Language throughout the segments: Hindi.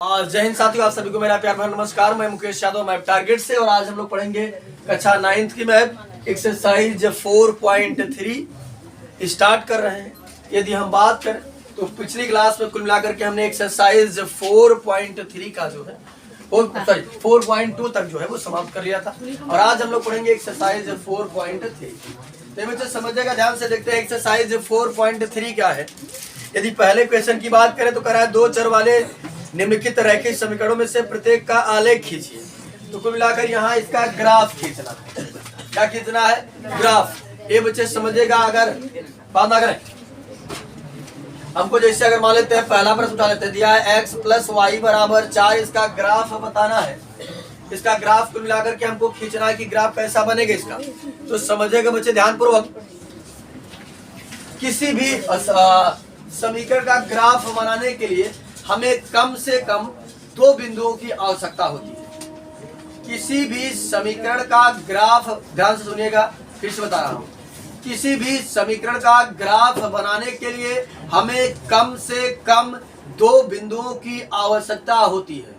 जय हिंद साथियों, आप सभी को मेरा प्यार भरा नमस्कार। मैं मुकेश यादव, मैप टारगेट से, और आज हम लोग पढ़ेंगे कक्षा 9th की मैप एक्सरसाइज 4.3 स्टार्ट कर रहे हैं। यदि हम बात करें तो पिछली क्लास में कुल मिलाकर के हमने एक्सरसाइज 4.3 का जो है 4.2 तक जो है वो समाप्त कर लिया था, और आज हम लोग पढ़ेंगे एक्सरसाइज 4.3। तो बच्चे समझिएगा, ध्यान से देखते हैं एक्सरसाइज 4.3 क्या है। यदि पहले क्वेश्चन की बात करें तो कह रहा है दो चर वाले निम्नलिखित रैखिक समीकरणों में से प्रत्येक का आलेख खींचिए। तो कुल मिलाकर यहाँ इसका ग्राफ खींचना है। क्या खींचना है? ग्राफ। ये बच्चे समझिएगा, अगर बात ना करें हमको, जैसे अगर मान लेते हैं पहला प्रश्न उठा लेते हैं, दिया है x + y = 4, इसका ग्राफ बताना है। इसका ग्राफ कुल मिलाकर के हमको खींचना है कि ग्राफ कैसा बनेगा इसका। तो समझिएगा बच्चे ध्यानपूर्वक, किसी भी समीकरण का ग्राफ बनाने के लिए हमें कम से कम दो बिंदुओं की आवश्यकता होती है। किसी भी समीकरण का ग्राफ, ध्यान से सुनिएगा, फिर से बता रहा हूं, किसी भी समीकरण का ग्राफ बनाने के लिए हमें कम से कम दो बिंदुओं की आवश्यकता होती है।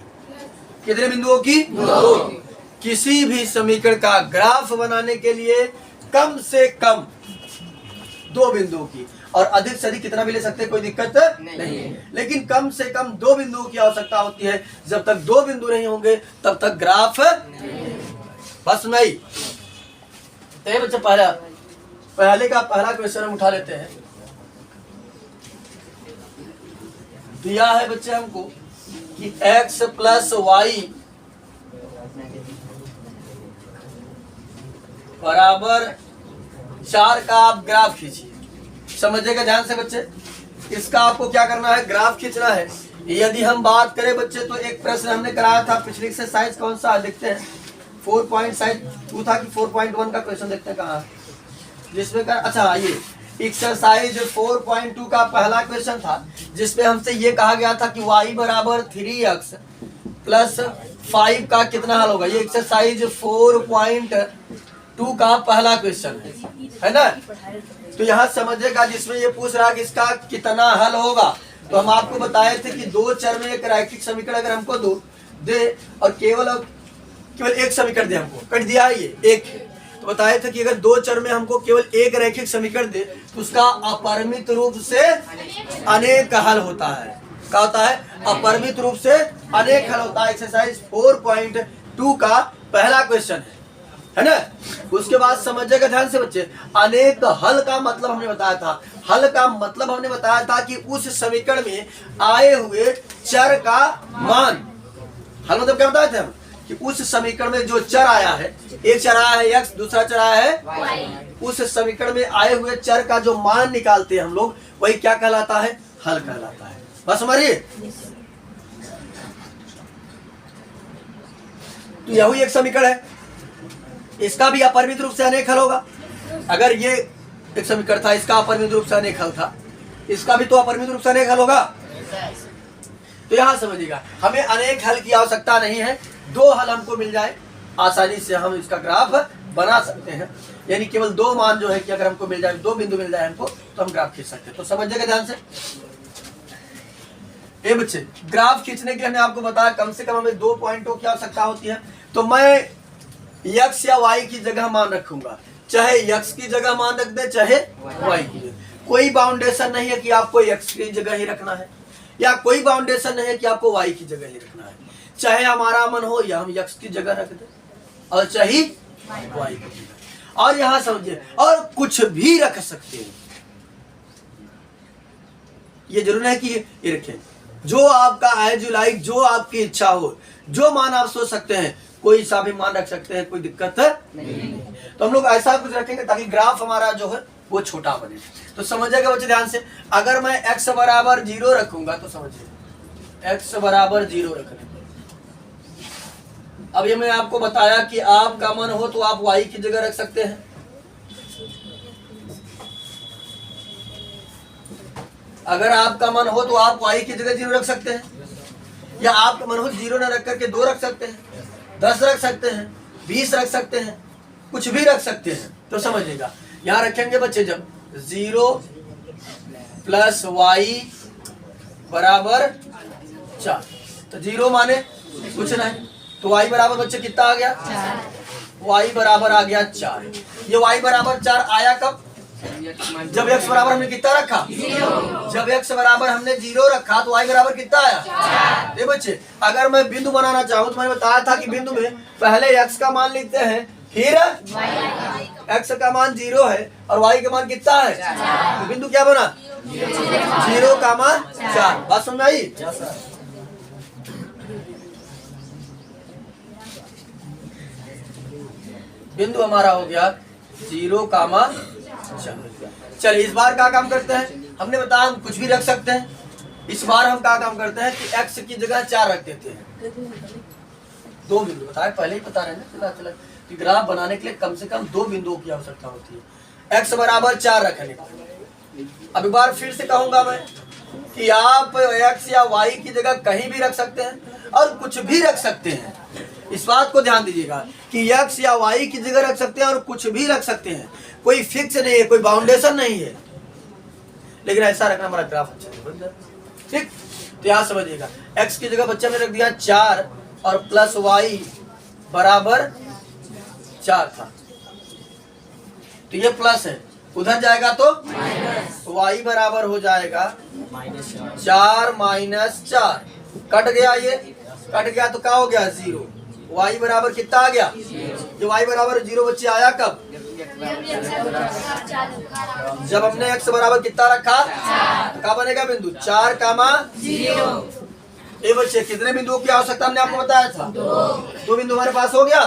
कितने बिंदुओं की? दो। किसी भी समीकरण का ग्राफ बनाने के लिए कम से कम दो बिंदुओं की, और अधिक से अधिक कितना भी ले सकते हैं, कोई दिक्कत नहीं है, लेकिन कम से कम दो बिंदुओं की आवश्यकता होती है। जब तक दो बिंदु नहीं होंगे तब तक ग्राफ बस नहीं। तो बच्चे पहले क्वेश्चन हम उठा लेते हैं। दिया है बच्चे हमको कि x + y = 4 का आप ग्राफ खींचिए। समझिएगा ध्यान से बच्चे, इसका आपको क्या करना है, ग्राफ खींचना है। यदि हम बात करें बच्चे तो एक प्रश्न हमने कराया था पिछली एक्सरसाइज, कौन सा देखते हैं, 4.2 था कि 4.1 का क्वेश्चन देखते हैं कहाँ, जिसमें अच्छा ये एक्सरसाइज 4.2 का पहला क्वेश्चन था, जिसमें हमसे ये कहा गया था कि y = 3x + 5 का कितना हल होगा। ये एक्सरसाइज 4.2 का पहला क्वेश्चन है ना। तो यहाँ समझिएगा, जिसमें ये पूछ रहा है कि इसका कितना हल होगा, तो हम आपको बताए थे कि दो चर में एक रैखिक समीकरण अगर हमको दे और केवल एक समीकरण दे, हमको कट दिया है ये एक, तो बताए थे कि अगर दो चर में हमको केवल एक रैखिक समीकरण दे तो उसका अपरिमित रूप से अनेक हल होता है। क्या होता है? अपरिमित रूप से अनेक हल होता है। एक्सरसाइज 4.2 का पहला क्वेश्चन है ना। उसके बाद समझिएगा ध्यान से बच्चे, अनेक हल का मतलब हमने बताया था। हल का मतलब हमने बताया था कि उस समीकरण में आए हुए चर का मान। हल मतलब क्या बताए थे हम, कि उस समीकरण में जो चर आया है, एक चर आया है x, दूसरा चर आया है y, उस समीकरण में आए हुए चर का जो मान निकालते हैं हम लोग, वही क्या कहलाता है, हल कहलाता है। बस हमारी तो यही एक समीकरण है, इसका भी अपरिमित रूप से अनेक हल होगा। अगर ये एक समीकरण था, इसका अपरिमित रूप से अनेक हल था, इसका भी तो अपरिमित रूप से अनेक हल होगा। तो यहां समझिएगा, हमें अनेक हल की आवश्यकता नहीं है, दो हल हमको मिल जाए आसानी से हम इसका ग्राफ बना सकते हैं। यानी केवल दो मान जो है कि अगर हमको मिल जाए, दो बिंदु मिल जाए हमको, तो हम ग्राफ खींच सकते हैं। तो समझिएगा ध्यान से। ए बच्चे, ग्राफ खींचने के लिए हमने आपको बताया कम से कम हमें दो पॉइंटों की आवश्यकता होती है। तो मैं x या y की जगह मान रखूंगा, चाहे x की जगह मान रख दे, चाहे y की जगह। कोई बाउंडेशन नहीं है कि आपको x की जगह ही रखना है, या कोई बाउंडेशन नहीं है कि आपको y की जगह ही रखना है। चाहे हमारा मन हो या हम x की जगह रख दे, और चाहे y की जगह। और यहाँ समझिए, और कुछ भी रख सकते हैं, ये जरूर है कि ये रखें, जो आपका एज यू लाइक, जो आपकी इच्छा हो, जो मान आप सोच सकते हैं, कोई सा भी मान रख सकते हैं, कोई दिक्कत नहीं। तो हम लोग ऐसा कुछ रखेंगे ताकि ग्राफ हमारा जो है वो छोटा बने। तो समझिएगा बच्चे ध्यान से, अगर मैं x = 0 रखूंगा तो समझिए x = 0 रखने। अब ये मैंने आपको बताया कि आपका मन हो तो आप y की जगह रख सकते हैं, अगर आपका मन हो तो आप y की जगह 0 रख सकते हैं, या आपका मन हो 0 न रख करके 2 रख सकते हैं, 10 रख सकते हैं, 20 रख सकते हैं, कुछ भी रख सकते हैं। तो समझिएगा, यहां रखेंगे बच्चे जब 0 + y = 4, तो 0 माने कुछ नहीं, तो y बराबर बच्चे कितना आ गया? y बराबर आ गया 4। ये y बराबर 4 आया कब? जब x बराबर हमने कितना रखा? 0। जब x बराबर हमने 0 रखा तो y बराबर कितना आया? ये बच्चे अगर मैं बिंदु बनाना चाहूँ तो मैंने बताया था कि बिंदु में पहले x का मान लिखते हैं, फिर x का मान 0 है और y का मान कितना है? तो बिंदु क्या बना? 0 का मान 4। बात समझ में आई? बिंदु हमारा हो गया 0 का मान 4। चलिए इस बार क्या काम करते हैं? हमने बताया हम कुछ भी रख सकते हैं। इस बार हम क्या काम करते हैं कि x की जगह 4 रख देते हैं। 2 बिंदु बताए, पहले ही बता रहे हैं ना, चला कि ग्राफ बनाने के लिए कम से कम 2 बिंदुओं की आवश्यकता होती है। x बराबर 4 रखने का। अब एक बार फिर से कहूंगा मैं कि आप x या y की जगह कहीं भी रख सकते हैं और कुछ भी रख सकते हैं। इस बात को ध्यान दीजिएगा कि x या y की जगह रख सकते हैं और कुछ भी रख सकते हैं। कोई फिक्स नहीं है, कोई बाउंडेशन नहीं है, लेकिन ऐसा रखना हमारा ग्राफ अच्छा है। ठीक, तो यहाँ समझिएगा x की जगह बच्चा ने रख दिया 4 और प्लस y बराबर 4 था, तो ये प्लस है, उधर जाएगा तो y बराबर हो जाएगा 4 माइनस 4। कट गया, ये कट गया तो क्या हो गया? 0। y बराबर कितना आ गया? ये y बराबर 0 बच्चे आया कब? जब हमने x बराबर कितना रखा तो क्या बनेगा बिंदु? 4 का मान 0। ये बच्चे कितने बिंदुओं की आवश्यकता हमने आपको बताया था? 2 बिंदु हमारे पास हो गया।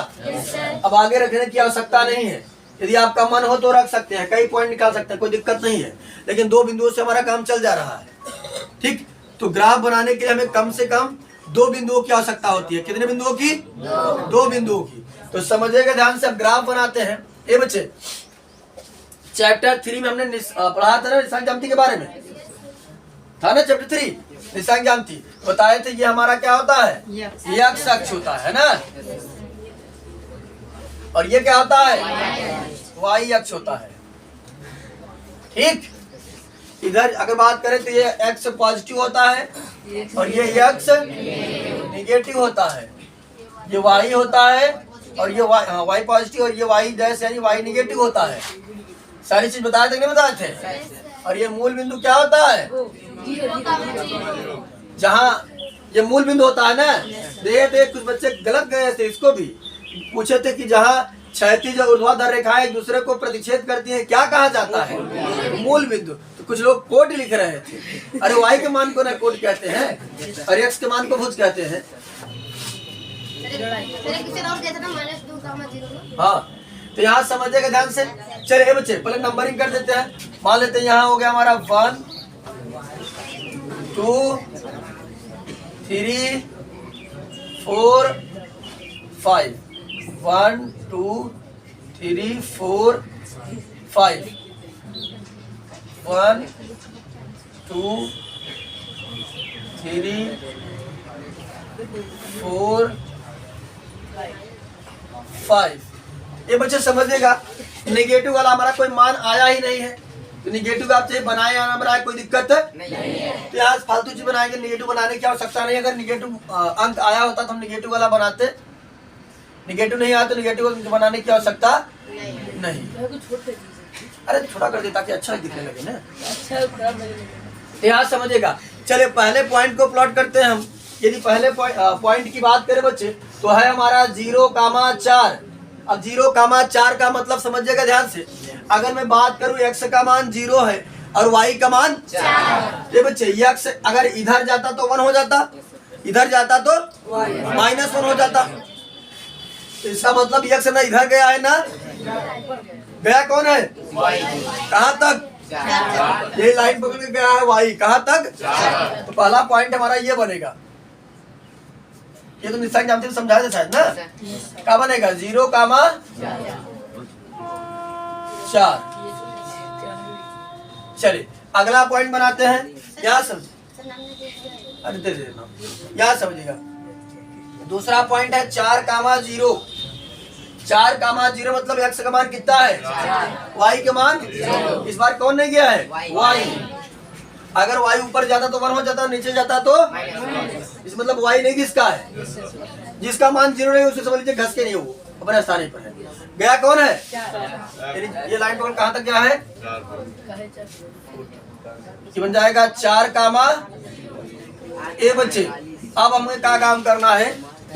अब आगे रखने की आवश्यकता नहीं है, यदि आपका मन हो तो रख सकते हैं, कई पॉइंट निकाल सकते हैं, कोई दिक्कत नहीं है, लेकिन 2 बिंदुओं से हमारा काम चल जा रहा है। ठीक, तो ग्राफ बनाने के लिए हमें कम से कम 2 बिंदुओं की आवश्यकता होती है। कितने बिंदुओं की? 2 बिंदुओं की। तो समझिएगा ध्यान से, अब ग्राफ बनाते हैं। ये बच्चे चैप्टर 3 में हमने पढ़ा था ना निशान ज्यामिति के बारे में, था ना? चैप्टर 3 निशान ज्यामिति बताए थे। ये हमारा क्या होता है? x अक्ष होता है ना, और ये क्या होता है? y अक्ष होता है। ठीक, इधर अगर बात करें तो ये x पॉजिटिव होता है और ये x निगेटिव होता है। ये y होता है और ये y पॉजिटिव और ये y डैश यानी y निगेटिव होता है। सारी चीज बताए थे नहीं बताए थे? और ये मूल बिंदु क्या होता है? जहाँ ये मूल बिंदु होता है ना, देखे कुछ बच्चे गलत गए थे, इसको भी पूछे थे कि जहाँ क्षैतिज और ऊर्ध्वाधर रेखाएं एक दूसरे को प्रतिच्छेद करती हैं, क्या कहा जाता है? मूल बिंदु। तो कुछ लोग कोड लिख रहे थे, अरे y के मान को ना कोड कहते हैं और x के मान को भुज कहते हैं। हाँ, तो यहाँ समझिएगा ध्यान से। चलिए बच्चे पहले नंबरिंग कर देते हैं। मान लेते हैं यहाँ हो गया हमारा 1 2 3 4 5। 1 2 3 4 5। 1 2 3 4 5। ये बच्चे समझिएगा, निगेटिव वाला हमारा कोई मान आया ही नहीं है, तो निगेटिव आप चाहे बनाए या ना बनाए कोई दिक्कत नहीं है। तो यहाँ फालतू चीज बनाएंगे, निगेटिव बनाने की आवश्यकता नहीं। अगर निगेटिव अंक आया होता तो हम निगेटिव वाला बनाते, निगेटिव नहीं आया तो निगेटिव बनाने की आवश्यकता नहीं। अरे छोटा कर दे ताकि अच्छा दिखने लगे ना, अच्छा यहाँ समझिएगा। चलिए पहले पॉइंट को प्लॉट करते हैं हम। यदि पहले पॉइंट की बात करें बच्चे तो है हमारा 0,4। अब 0,4 का मतलब समझिएगा ध्यान से, अगर मैं बात करूं x का मान 0 है और y का मान 4। ये बच्चे x अगर इधर जाता तो 1 हो जाता, इधर जाता तो -1 हो जाता। इसका मतलब x ना इधर गया है ना गया, कौन है? कहाँ तक? ये लाइन पकड़ के गया है y, कहाँ तक? तो पहला पॉइंट हमारा ये बनेगा। ये तो निशान ज्यामिति में समझाया था शायद ना, क्या बनेगा? 0,4। चलिए अगला पॉइंट बनाते हैं। यहाँ समझ, अरे दे देना, यहाँ समझिएगा। दूसरा पॉइंट है 4,0। 4,0 मतलब x का मान कितना है? y के मान। इस बार कौन नहीं गया है? y। अगर y ऊपर जाता तो 1 हो जाता, नीचे जाता तो इस मतलब y नहीं किसका है, जिसका मान 0 नहीं उसे समझ लीजिए घस के नहीं हो, अपने स्थान पर है। गया कौन है, ये लाइन कौन कहां तक गया है, ये बन जाएगा 4 कामा ए बच्चे। अब हमें क्या काम करना है,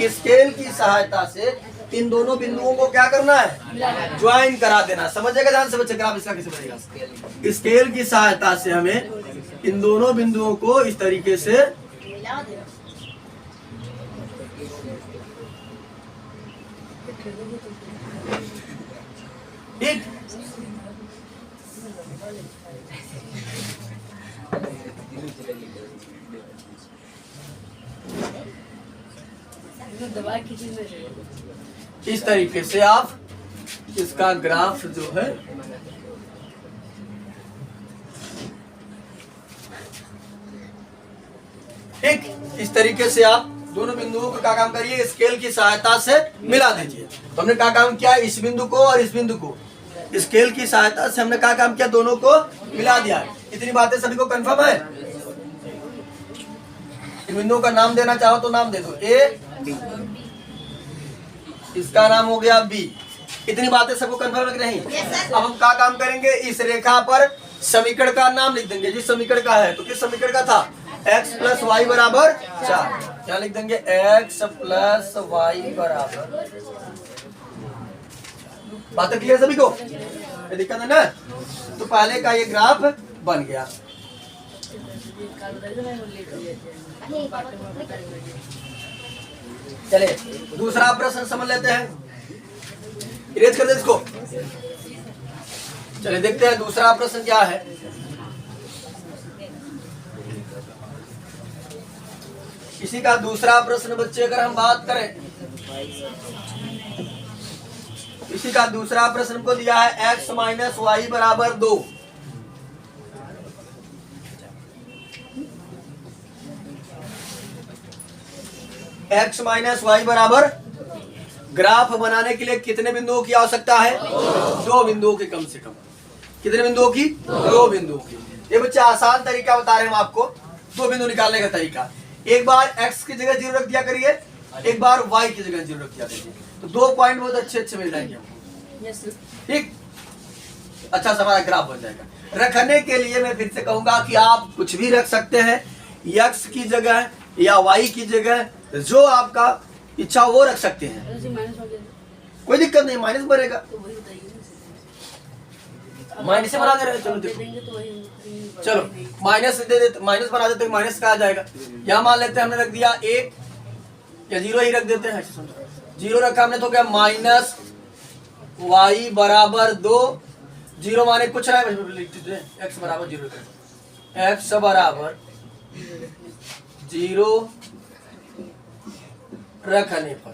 स्केल की सहायता से इन दोनों बिंदुओं को क्या करना है, ज्वाइन करा देना। समझेगा ध्यान से बच्चे, ग्राफ इसका कैसे बनेगा, स्केल की सहायता से हमें इन दोनों बिंदुओं को इस तरीके से ठीक इस तरीके से आप इसका ग्राफ जो है ठीक इस तरीके से आप दोनों बिंदुओं को क्या काम करिए, स्केल की सहायता से मिला दीजिए। तो हमने क्या काम किया, इस बिंदु को और इस बिंदु को स्केल की सहायता से हमने क्या काम किया, दोनों को मिला दिया। इतनी बातें सभी को कंफर्म है। इन बिंदुओं का नाम देना चाहो तो नाम दे दो, ए, इसका नाम हो गया बी। इतनी बातें सबको कंफर्म है कि नहीं? अब हम क्या काम करेंगे, इस रेखा पर समीकरण का नाम लिख देंगे। जिस समीकरण का है तो किस समीकरण का था, x प्लस वाई बराबर 4। क्या लिख देंगे, x प्लस वाई बराबर। बात क्लियर सभी को, ये दिक्कत है ना? तो पहले का ये ग्राफ बन गया। चले दूसरा प्रश्न समझ लेते हैं, इरेज कर दे इसको। चले देखते हैं दूसरा प्रश्न क्या है। इसी का दूसरा प्रश्न बच्चे अगर हम बात करें, इसी का दूसरा प्रश्न को दिया है x माइनस वाई बराबर 2। x माइनस वाई बराबर, ग्राफ बनाने के लिए कितने बिंदुओं की आवश्यकता है, 2 बिंदुओं की कम से कम। कितने बिंदुओं की, 2 बिंदुओं की। ये बच्चे आसान तरीका बता रहे हैं हम आपको 2 बिंदु निकालने का तरीका। एक बार x की जगह 0 रख दिया करिए, एक बार y की जगह 0 रख दिया करिए, तो 2 पॉइंट बहुत अच्छे मिल जाएंगे हमको। ठीक, अच्छा सा हमारा ग्राफ बन जाएगा। रखने के लिए मैं फिर से कहूंगा कि आप कुछ भी रख सकते हैं, x की जगह या y की जगह, जो आपका इच्छा वो रख सकते हैं, कोई दिक्कत नहीं। माइनस बनेगा, माइनस से बना दे रहे हैं। चलो देखो, चलो माइनस दे देते, माइनस बना देते, माइनस कहा जाएगा। यहाँ मान लेते हैं हमने रख दिया 1 या 0 ही रख देते हैं, 0 रखा हमने तो क्या, माइनस वाई बराबर 2। 0 माने कुछ रहा है, एक्स बराबर 0, एक्स बराबर 0 रखने पर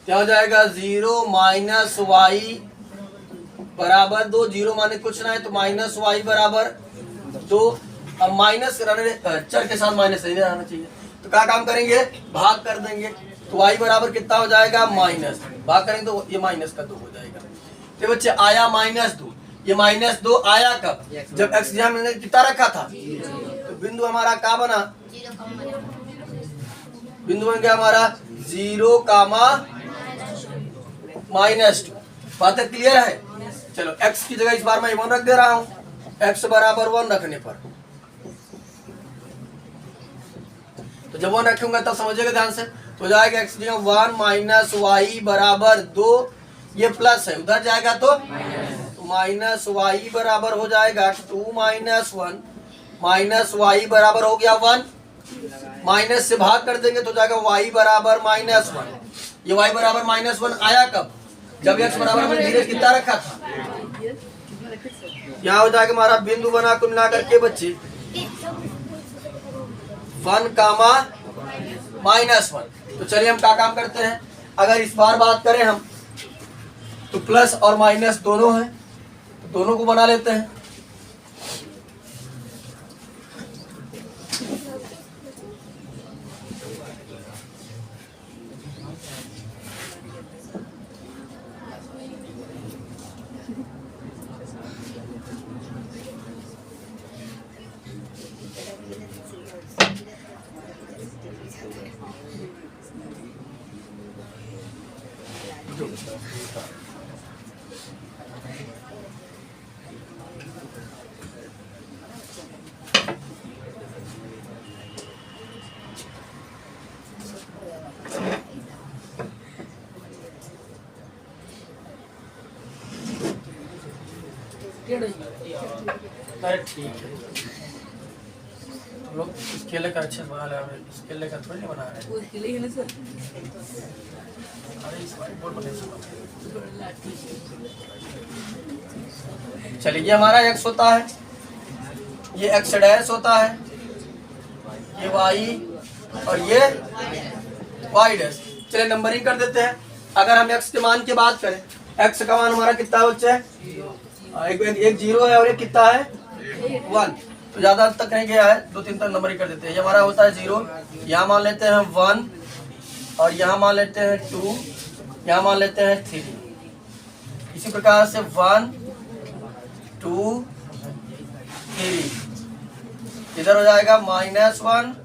क्या हो जाएगा, 0 माइनस वाई बराबर 2। 0 माने कुछ ना है तो माइनस वाई बराबर 2। अब माइनस चर के साथ माइनस नहीं रहना चाहिए, तो क्या काम करेंगे, भाग कर देंगे। तो वाई बराबर कितना हो जाएगा, माइनस, भाग करेंगे तो ये माइनस का 2 हो जाएगा। तो बच्चे आया -2, ये -2 आया कब, जब एक्स यहाँ मैंने कितना रखा था, तो बिंदु हमारा क्या बना, बिंदु बन गया हमारा 0, -2। बात क्लियर है? चलो x की जगह इस बार मैं 1 रख दे रहा हूं, x बराबर 1 रखने पर, तो जब 1 रखूंगा तब समझिएगा ध्यान से, तो जाएगा x की जगह 1 माइनस वाई बराबर 2। ये प्लस है, उधर जाएगा तो माइनस वाई बराबर हो जाएगा 2 माइनस 1, माइनस वाई बराबर हो गया 1। माइनस से भाग कर देंगे तो जाएगा y बराबर -1। ये y बराबर -1 आया कब, जब x बराबर हमने धीरे कितना रखा था। यहाँ हो जाएगा हमारा बिंदु बना कुल मिला करके बच्चे 1, -1। तो चलिए हम क्या काम करते हैं, अगर इस बार बात करें हम तो प्लस और माइनस दोनों हैं, तो दोनों को बना लेते हैं। दो। अरे ठीक है, हम लोग इस केले का अच्छे बना रहे हैं, इस केले का थोड़ी नहीं बना रहे हैं। अरे इस बार बोल बने चलिए, ये हमारा x होता है, ये x डैश होता है, ये y और ये y डैश। चलिए नंबरिंग कर देते हैं। अगर हम x के मान की बात करें, x का मान हमारा कितना है बच्चे? एक 0 है और ये कितना है 1, तो ज्यादा तक नहीं गया है, 2-3 तक नंबरिंग कर देते हैं। ये हमारा होता है 0, यहाँ मान लेते हैं 1 और यहाँ मान लेते हैं 2, यहाँ मान लेते हैं 3। इसी प्रकार से 1 2 3, इधर हो जाएगा -1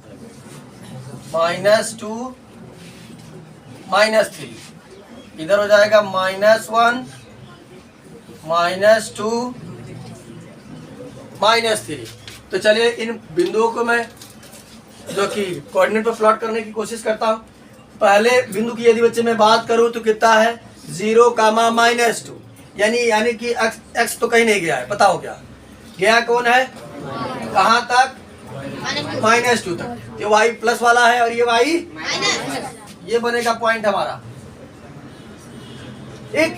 -2 -3, इधर हो जाएगा -1 -2 -3। तो चलिए इन बिंदुओं को मैं जो कि कोऑर्डिनेट पर प्लॉट करने की कोशिश करता हूँ। पहले बिंदु की यदि बच्चे मैं बात करूँ तो कितना है 0, -2, यानी कि x तो कहीं नहीं गया है, बताओ क्या गया? कौन है? कहाँ तक? -2 तक। ये y प्लस वाला है और ये y ये बनेगा पॉइंट हमारा। ठीक,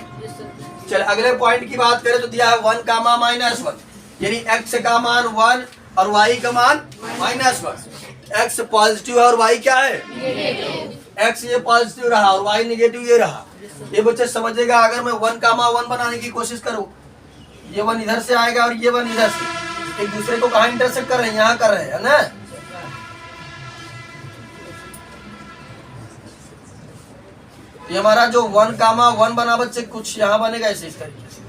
चल अगले पॉइंट की बात करें तो दिया है 1, -1, यानी x का मान 1 और y का मान -1। x पॉजिटिव है और y क्या है? x ये पॉजिटिव रहा और y नेगेटिव ये रहा। ये बच्चे समझेगा, अगर मैं 1, 1 बनाने की कोशिश करूं, ये 1 इधर से आएगा और ये 1 इधर से, एक दूसरे को कहाँ इंटरसेक्ट कर रहे हैं? यहाँ कर रहे हैं ना। ये हमारा जो 1, 1 बना बच्चे, कुछ यहाँ बनेगा ऐसे इस तरीके से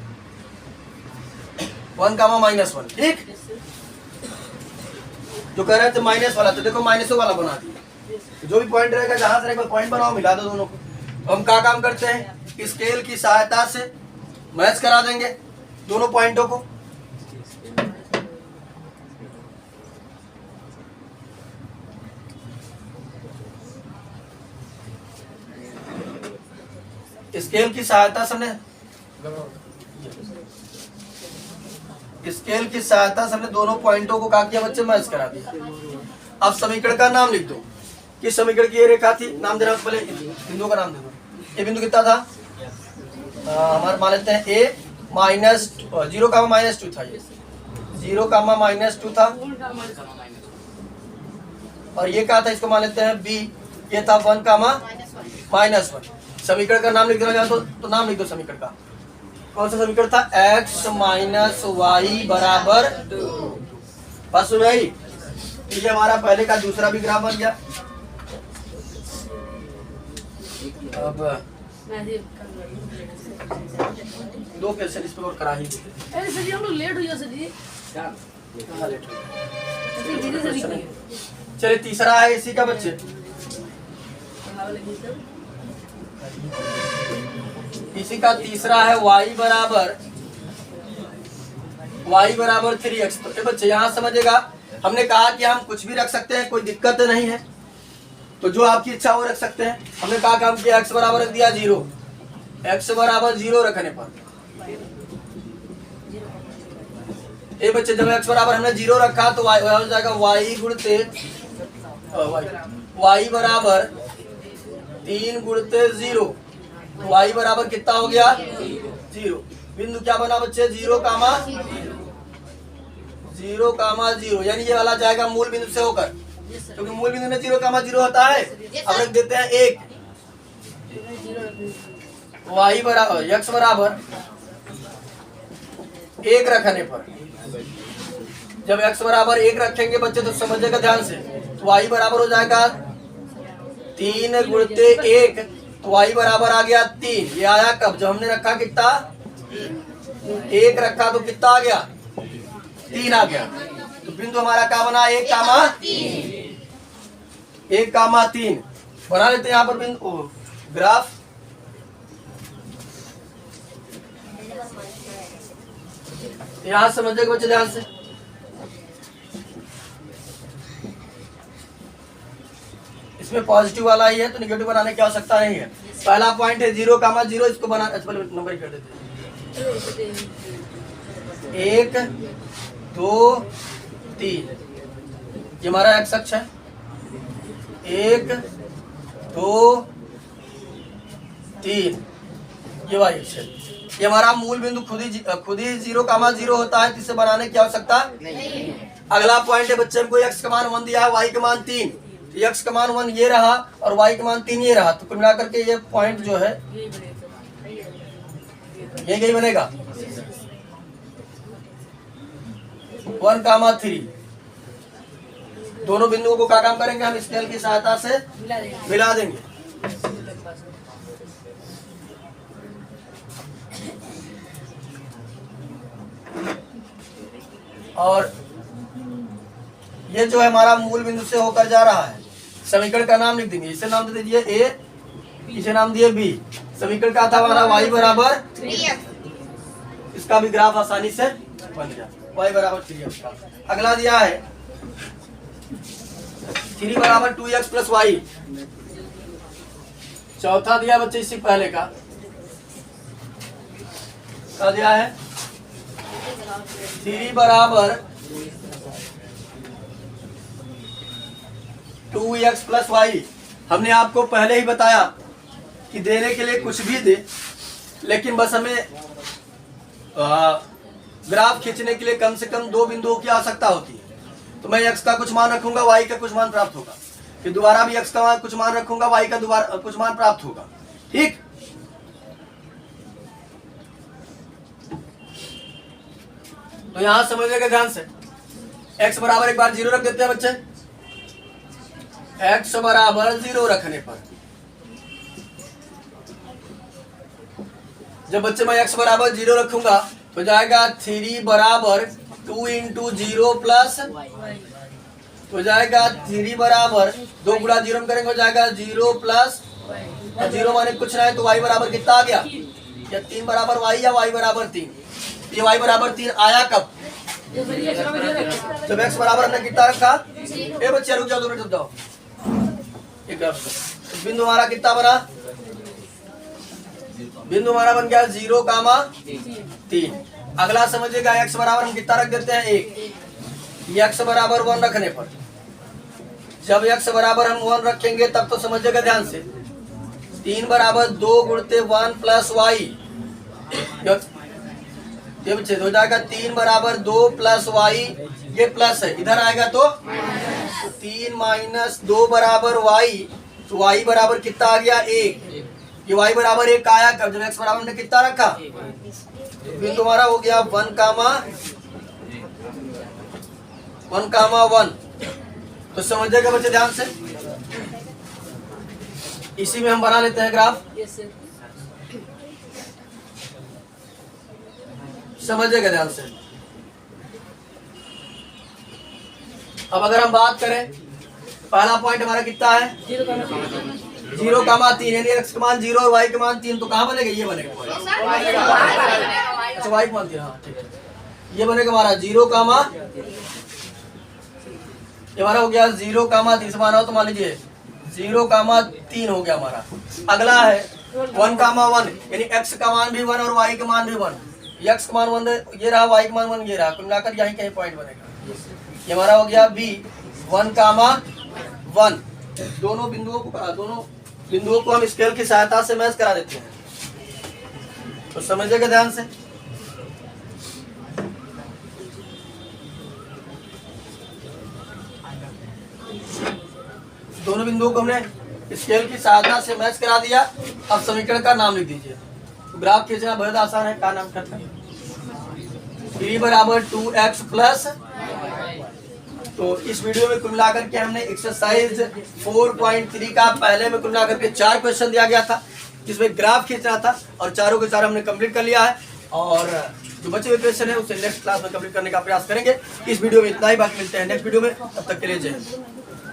1, -1। ठीक, जो कह रहे थे माइनस वाला, तो देखो माइनस वाला बना दिया। जो भी पॉइंट रहेगा, जहां से पॉइंट बनाओ, मिला दो दोनों को। तो हम क्या काम करते हैं, स्केल की सहायता से मैच करा देंगे दोनों पॉइंटों को। स्केल की सहायता से हमने दोनों पॉइंटों को क्या किया बच्चे? मैच करा दिया। अब समीकरण का नाम लिख दो। किस समीकरण की ये रेखा थी? नाम देना, पहले बिंदु का नाम दे दो। ये बिंदु कितना था? हमारे मान लेते हैं a -0, -2 था। ये 0, -2 था। और ये क्या था? इसको मान लेते हैं b। ये था 1, -1। समीकरण का नाम लिख देना चाहते तो नाम लिख दो समीकरण का। कौन सा समीकरण था? x - y बराबर 2। बस भाई, ये हमारा पहले का दूसरा भी ग्राफ बन गया। अब 2 क्वेश्चन इस पर और करा ही। अरे सर जी हम लोग लेट हो गया सर जी। कहाँ लेट हो गया? चलिए तीसरा है इसी का बच्चे। इसी का तीसरा है y बराबर 3x। तो बच्चे यहाँ समझेगा, हमने कहा कि हम कुछ भी रख सकते हैं, कोई दिक्कत नहीं है। तो जो आपकी इच्छा वो रख सकते हैं। हमने कहा काम किया, x बराबर रख दिया 0। x बराबर 0 रखने पर ये बच्चे जब x बराबर हमने 0 रखा तो y हो जाएगा y गुणते y बराबर 3 गुणते 0। तो y बराबर कितना हो गया? 0। बिंदु क्या बना बच्चे? 0, 0, यानी ये वाला जाएगा मूल बिंदु से होकर, क्योंकि मूल बिंदु में 0, 0 होता है। अब रख देते हैं 1। y बराबर x बराबर 1 रखने पर, जब x बराबर 1 रखेंगे बच्चे तो समझिएगा ध्यान से, तो y बराबर हो जाएगा 3 गुणते 1। तो y बराबर आ गया 3। ये आया कब? जब हमने रखा कितना? 1 रखा तो कितना आ गया? 3 आ गया। तो बिंदु हमारा क्या बना? 1, 3 बना लेते हैं यहाँ पर बिंदु ग्राफ। यहाँ समझिएगा बच्चे ध्यान से। इसमें पॉजिटिव वाला ही है तो निगेटिव बनाने की आवश्यकता नहीं है। पहला पॉइंट है 0,0, इसको बना नंबर ही कर देते हैं। 1 2 3 ये हमारा एक्स अक्ष है। 1 2 3 ये वाई अक्ष है। ये हमारा मूल बिंदु खुद ही 0,0 होता है, जिसे बनाने की आवश्यकता नहीं। अगला पॉइंट है बच्चे, हमको एक्स का मान 1 दिया है, वाई का मान 3। एक्स का मान 1 ये रहा और वाई का मान 3 ये रहा, तो कुल मिलाकर के ये पॉइंट जो है ये बनेगा 1,3। दोनों बिंदुओं को क्या काम करेंगे हम, स्केल की सहायता से मिला देंगे। और ये जो है हमारा मूल बिंदु से होकर जा रहा है। समीकरण का नाम लिख देंगे, इसे नाम दे दीजिए ए, इसे नाम दिए बी। समीकरण का था हमारा y बराबर 3x। इसका भी ग्राफ आसानी से बन गया, y बराबर 3x का। अगला दिया है 3 बराबर 2x प्लस y। चौथा दिया बच्चे इससे पहले का क्या दिया है, 3 बराबर 2x प्लस वाई। हमने आपको पहले ही बताया कि देने के लिए कुछ भी दे, लेकिन बस हमें ग्राफ खींचने के लिए कम से कम 2 बिंदुओं की आवश्यकता होती है। तो मैं x का कुछ मान रखूंगा, y का कुछ मान प्राप्त होगा, फिर दोबारा भी x का कुछ मान रखूंगा, y का दोबारा कुछ मान प्राप्त होगा। ठीक, तो यहां समझिएगा ध्यान से। x बराबर एक बार 0 रख देते हैं बच्चे। x बराबर 0 रखने पर जब बच्चे मैं x बराबर 0 रखूंगा तो जाएगा 3 बराबर 2 इंटू 0 प्लस तो जाएगा 3 बराबर 2 गुणा 0 में करेंगे हो जाएगा 0 प्लस 0 माने कुछ ना है तो y बराबर कितना आ गया, या 3 बराबर y या y बराबर 3। ये y बराबर 3 आया कब, जब x बराबर हमने कितना रखा। ए बच्चे रुक जाओ, 2 मिनट रुक जाओ। बिंदु हमारा कितना बना, बिंदु हमारा बन गया 0,3। अगला समझिएगा x बराबर हम कितना रख देते हैं 1। x बराबर 1 रखने पर जब x बराबर हम 1 रखेंगे तब तो समझिएगा ध्यान से 3 बराबर 2 गुणते 1 प्लस वाई। ये बच्चे हो जाएगा 3 बराबर 2 प्लस वाई, ये प्लस है इधर आएगा तो 3 माइनस 2 बराबर y, तो y बराबर कितना आ गया 1। ये y बराबर 1 आया कब, जब x बराबर हमने कितना रखा, फिर तुम्हारा हो गया 1,1। तो समझिएगा बच्चे ध्यान से। इसी में हम बना लेते हैं ग्राफ, समझिएगा ध्यान से। अब अगर हम बात करें पहला पॉइंट हमारा कितना है 0,3, यानी x का मान 0 और y का मान 3, तो कहाँ बनेगा, ये बनेगा अच्छा y का मान 3, हाँ ठीक है, ये बनेगा हमारा 0, ये हमारा हो गया 0,3 से माना हो तो मान लीजिए 0,3 हो गया हमारा। अगला है 1,1, यानी x का मान भी 1 और y का मान भी 1। x का मान 1 ये रहा, y का मान 1 ये रहा, कुल मिलाकर यहीं कहीं पॉइंट बनेगा। ये हमारा हो गया b 1,1। दोनों बिंदुओं को हम स्केल की सहायता से मैच करा देते हैं, तो समझिएगा ध्यान से। दोनों बिंदुओं को हमने स्केल की सहायता से मैच करा दिया। अब समीकरण का नाम लिख दीजिए। तो ग्राफ खींचना बहुत आसान है, क्या नाम करते हैं 3 बराबर 2x प्लस। तो इस वीडियो में कुल मिलाकर के हमने एक्सरसाइज 4.3 का पहले में कुल मिलाकर के 4 क्वेश्चन दिया गया था, जिसमें ग्राफ खींचना था, और चारों के चार हमने कंप्लीट कर लिया है। और जो बचे हुए क्वेश्चन है उसे नेक्स्ट क्लास में कंप्लीट करने का प्रयास करेंगे। इस वीडियो में इतना ही, बाकी मिलते हैं नेक्स्ट वीडियो में, तब तक के लिए जय हिंद।